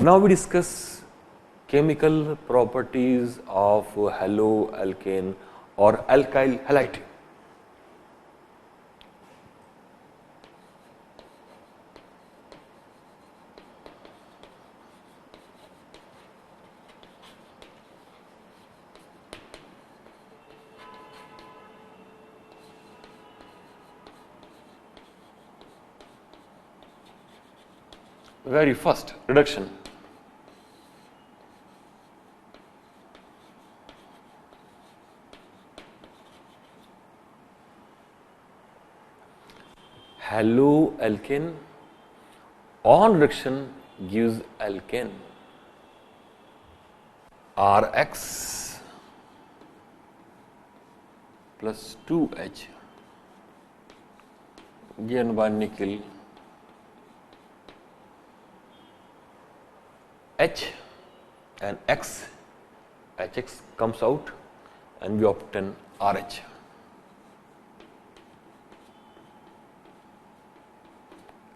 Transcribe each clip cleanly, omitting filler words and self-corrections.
Now we discuss chemical properties of haloalkane or alkyl halide. Very first, reduction. Haloalkane on reduction gives alkane Rx plus 2H given by nickel H and X, HX comes out and we obtain RH.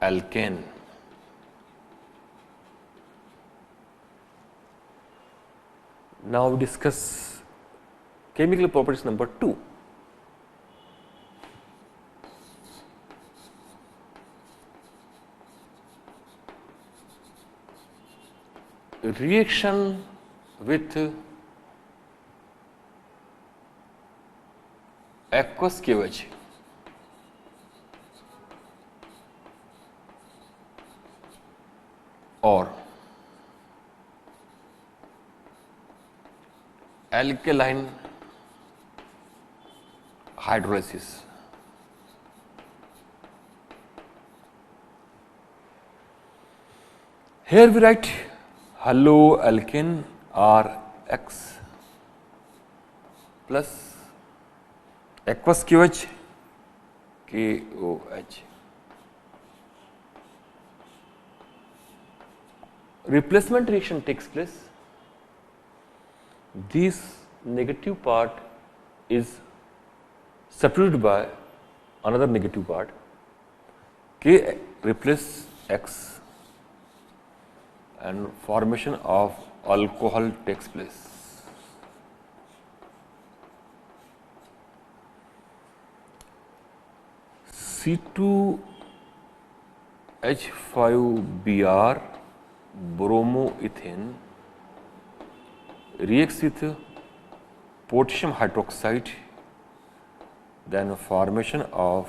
Alkane. Now we discuss chemical properties number 2. Reaction with aqueous KOH or alkaline hydrolysis. Here we write haloalkane Rx plus aqueous KOH KOH. Replacement reaction takes place. This negative part is substituted by another negative part. K replace X and formation of alcohol takes place. C2H5Br bromoethane reacts with potassium hydroxide, then formation of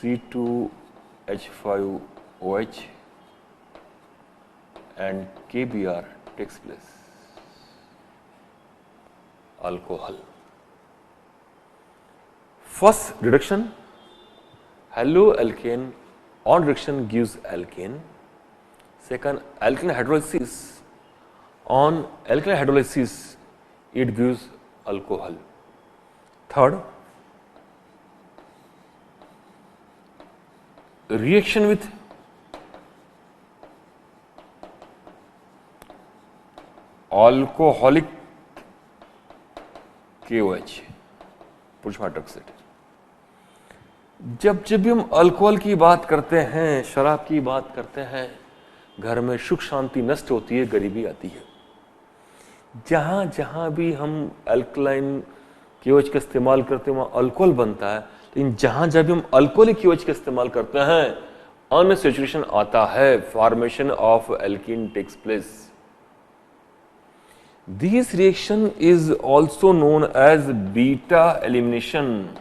C2H5OH and KBr takes place, alcohol. First reduction, haloalkane on reduction gives alkane. Second, alkyl hydrolysis, on alkyl hydrolysis it gives alcohol. Third, reaction with alcoholic KOH, potassium hydroxide. जब भी हम alcohol की बात करते हैं, शराब की बात करते हैं, घर में सुख शांति नष्ट होती है, गरीबी आती है. जहां जहां भी हम अल्कलाइन KOH का इस्तेमाल करते हैं वहां अल्कोहल बनता है. लेकिन जहां जब भी हम अल्कोहलिक KOH का इस्तेमाल करते हैं, अनसैचुरेशन आता है, formation of alkene takes place. This reaction is also known as beta elimination.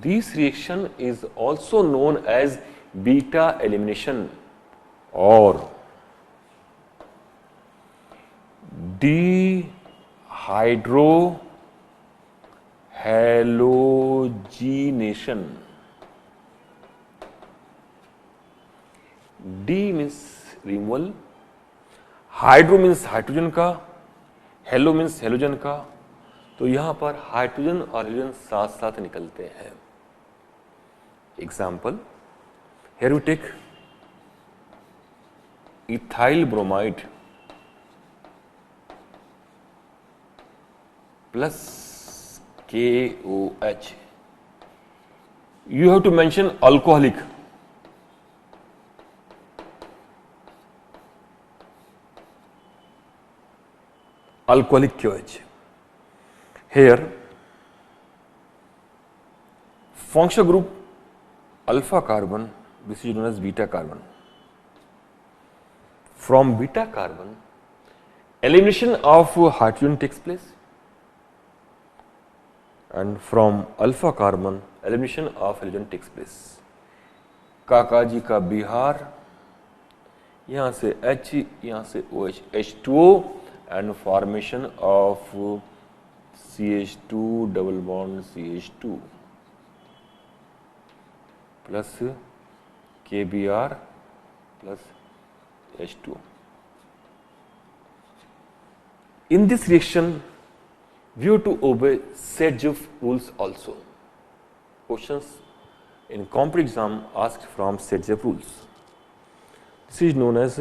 This reaction is also known as beta elimination or dehydrohalogenation. D means removal, hydro means hydrogen का, hello means halogen का. तो यहां पर hydrogen और halogen साथ साथ निकलते हैं. Example, here we take ethyl bromide plus KOH You have to mention alcoholic. Alcoholic KOH. Here, functional group alpha carbon, this is known as beta carbon. From beta carbon, elimination of hydrogen takes place, and from alpha carbon, elimination of halogen takes place. काकाजी का बिहार, यहाँ से H, यहाँ से OH, H2O, and formation of CH2 double bond CH2 plus KBr plus H2O. In this reaction, we have to obey Sergev rules also. Questions in competitive exam asked from Sergev rules. This is known as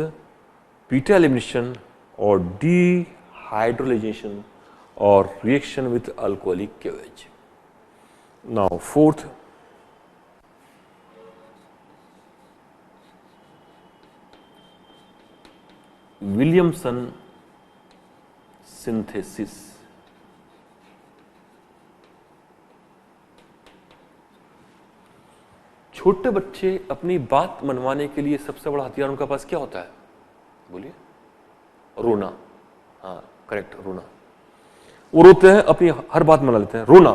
beta elimination or dehydrogenation or reaction with alcoholic KOH. Now, fourth, Williamson synthesis. छोटे बच्चे अपनी बात मनवाने के लिए सबसे बड़ा हथियार उनके पास क्या होता है? बोलिए। रोना। हाँ, करेक्ट, रोना। वो रोते हैं, अपनी हर बात मना लेते हैं, रोना।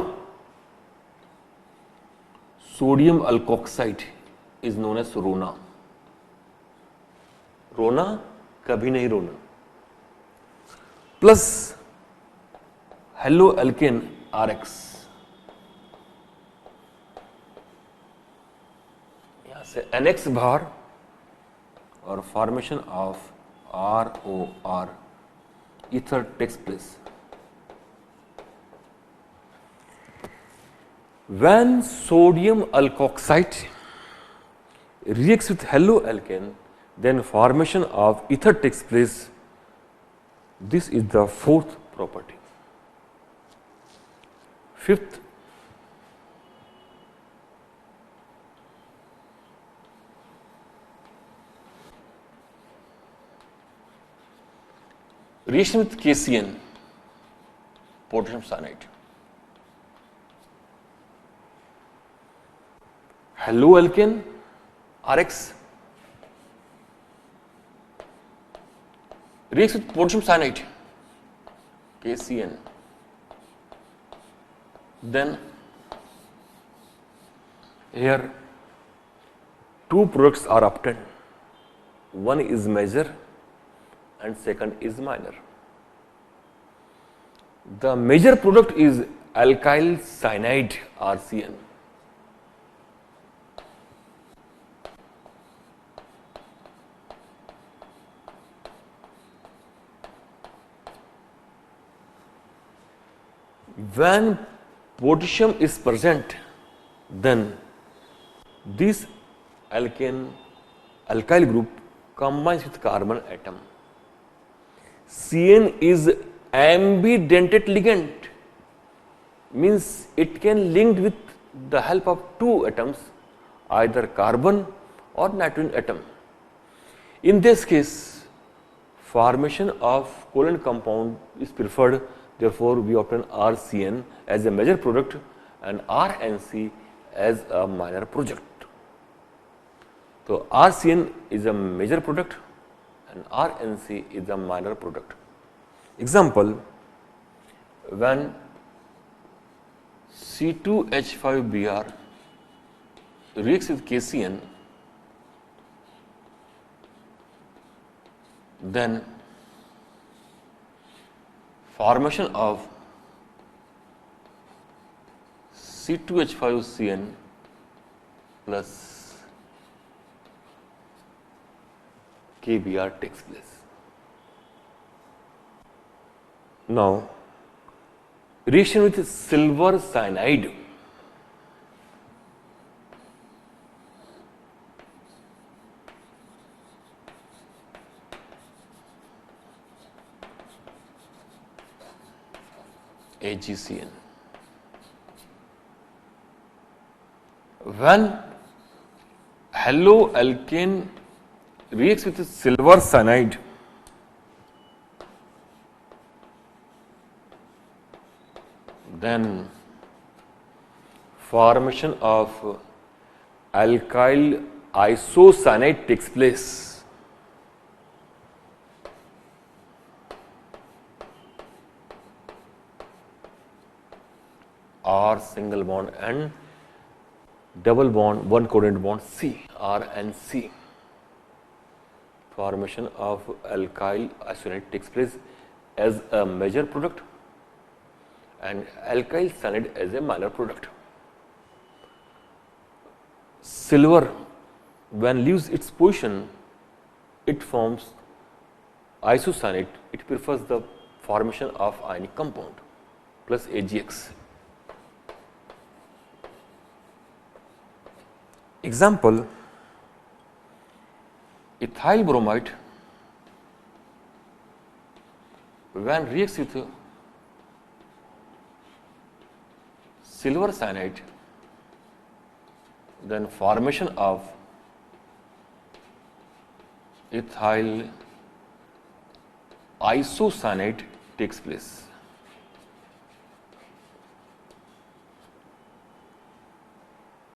Sodium alkoxide is known as रोना। रोना, कभी नहीं रोना। प्लस हेलो एल्केन RX, यहां से NX बाहर और formation of ROR, ether takes place. When sodium alkoxide reacts with haloalkane, then formation of ether takes place. This is the fourth property. Fifth, reaction with KCN, potassium cyanide. Haloalkane RX reacts with potassium cyanide, KCN. Then here two products are obtained. One is major and second is minor. The major product is alkyl cyanide RCN. When potassium is present, then this alkyl group combines with carbon atom. CN is ambidentate ligand, means it can link with the help of two atoms, either carbon or nitrogen atom. In this case, formation of covalent compound is preferred. Therefore, we obtain RCN as a major product and RNC as a minor product. So, RCN is a major product and RNC is a minor product. Example, when C2H5Br reacts with KCN, then formation of C2H5CN plus KBr takes place. Now, reaction with silver cyanide. AgCN. When haloalkane reacts with silver cyanide, then formation of alkyl isocyanate takes place. R single bond and double bond, one covalent bond C, R and C. Formation of alkyl isocyanate takes place as a major product and alkyl cyanide as a minor product. Silver, when leaves its position, it forms isocyanate. It prefers the formation of ionic compound plus AgX. Example, ethyl bromide when reacts with silver cyanide, then formation of ethyl isocyanate takes place.